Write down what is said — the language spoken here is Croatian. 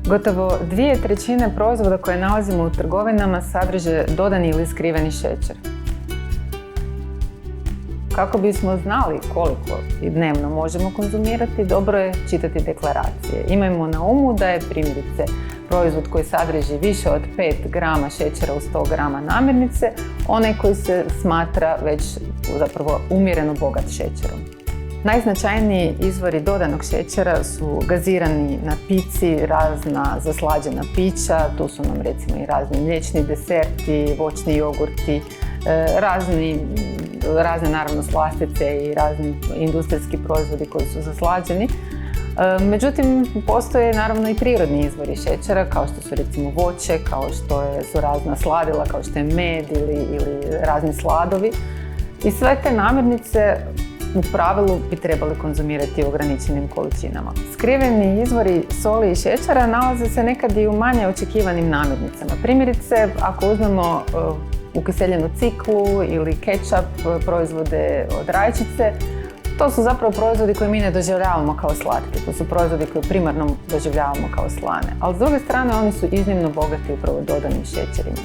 Gotovo 2/3 proizvoda koje nalazimo u trgovinama sadrže dodani ili skriveni šećer. Kako bismo znali koliko i dnevno možemo konzumirati, dobro je čitati deklaracije. Imajmo na umu da je primjerice proizvod koji sadrži više od 5 grama šećera u 100 grama namirnice, onaj koji se smatra već zapravo umjereno bogat šećerom. Najznačajniji izvori dodanog šećera su gazirani napici, razna zaslađena pića, tu su nam recimo i razni mliječni deserti, voćni jogurti, razne naravno slastice i razni industrijski proizvodi koji su zaslađeni. Međutim, postoje naravno i prirodni izvori šećera, kao što su recimo voće, kao što su razna sladila, kao što je med ili razni sladovi. I sve te namirnice u pravilu bi trebali konzumirati u ograničenim količinama. Skriveni izvori soli i šećera nalaze se nekad i u manje očekivanim namirnicama. Primjerice, ako uzmemo ukiseljenu ciklu ili kečap, proizvode od rajčice, to su zapravo proizvodi koje mi ne doživljavamo kao slatki. To su proizvodi koje primarno doživljavamo kao slane. Ali s druge strane, oni su iznimno bogati upravo dodanim šećerima.